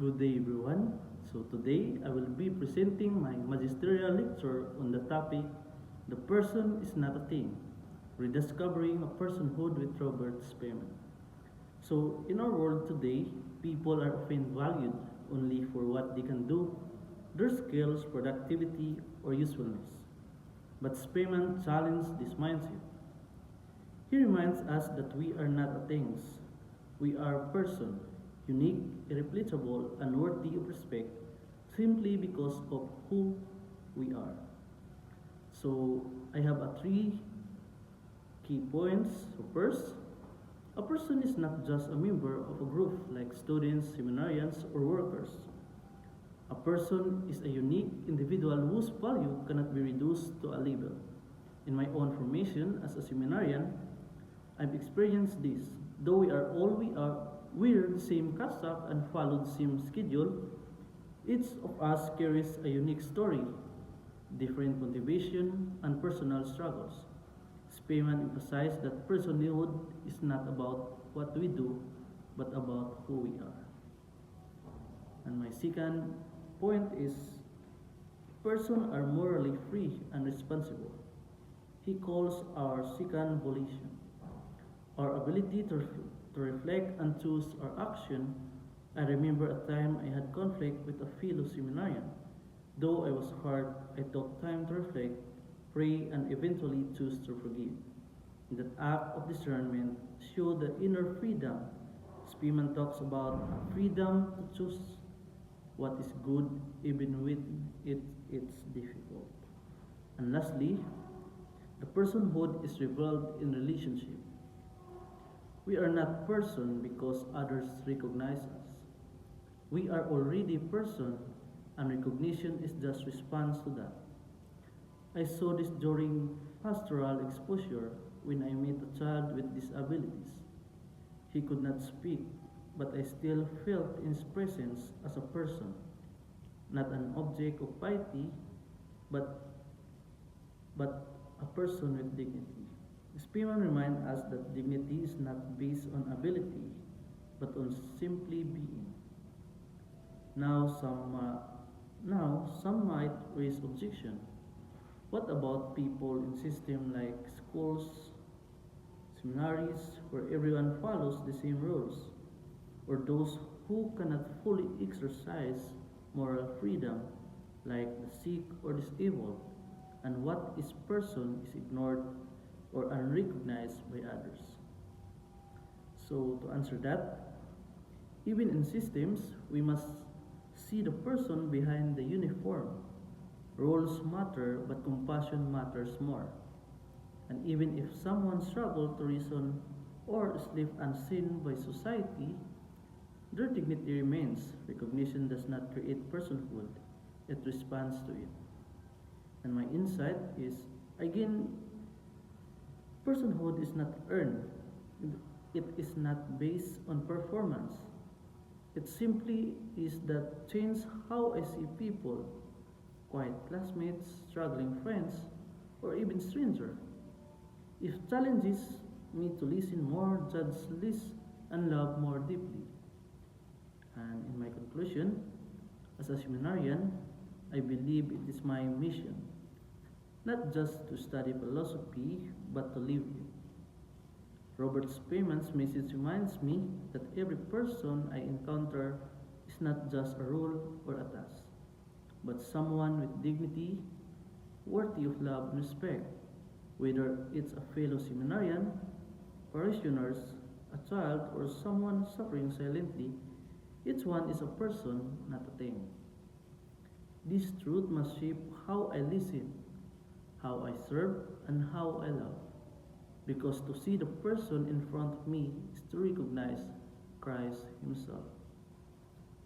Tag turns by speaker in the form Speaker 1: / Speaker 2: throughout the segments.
Speaker 1: Good day, everyone. So, today I will be presenting my magisterial lecture on the topic The Person is Not a Thing, Rediscovering a Personhood with Robert Spearman. So, in our world today, people are often valued only for what they can do, their skills, productivity, or usefulness. But Spearman challenged this mindset. He reminds us that we are not a things. We are a person, unique, irreplaceable, and worthy of respect simply because of who we are. So I have three key points. So first, a person is not just a member of a group like students, seminarians, or workers. A person is a unique individual whose value cannot be reduced to a label. In my own formation as a seminarian, I've experienced this. Though we wear the same cassock and follow the same schedule, each of us carries a unique story, different motivation, and personal struggles. Spearman emphasized that personhood is not about what we do, but about who we are. And my second point is persons are morally free and responsible. He calls our second volition. Our ability to reflect and choose our action. I remember a time I had conflict with a fellow seminarian. Though I was hurt, I took time to reflect, pray, and eventually choose to forgive. In that act of discernment showed the inner freedom. Spearman talks about freedom to choose what is good even when it's difficult. And lastly, the personhood is revealed in relationship. We are not person because others recognize us. We are already person and recognition is just response to that. I saw this during pastoral exposure when I met a child with disabilities. He could not speak, but I still felt his presence as a person, not an object of piety, but, but a person with dignity. Spearman reminds us that dignity is not based on ability, but on simply being. Now some might raise objection. What about people in systems like schools, seminaries, where everyone follows the same rules, or those who cannot fully exercise moral freedom, like the sick or disabled, and what is person is ignored or unrecognized by others? So to answer that, even in systems, we must see the person behind the uniform. Roles matter, but compassion matters more. And even if someone struggles to reason or is left unseen by society, their dignity remains. Recognition does not create personhood, it responds to it. And my insight is, again, personhood is not earned. It is not based on performance. It simply is that change how I see people, quiet classmates, struggling friends, or even stranger. If challenges me to listen more, judge less, and love more deeply. And in my conclusion, as a seminarian, I believe it is my mission not just to study philosophy, but to live it. Robert Spearman's message reminds me that every person I encounter is not just a rule or a task, but someone with dignity, worthy of love and respect, whether it's a fellow seminarian, parishioners, a child, or someone suffering silently. Each one is a person, not a thing. This truth must shape how I listen, how I serve, and how I love. Because to see the person in front of me is to recognize Christ Himself.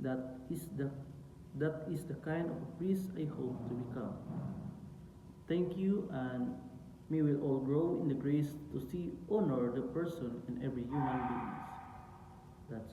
Speaker 1: That is the that is the kind of priest I hope to become. Thank you, and may we all grow in the grace to see honor the person in every human being. That's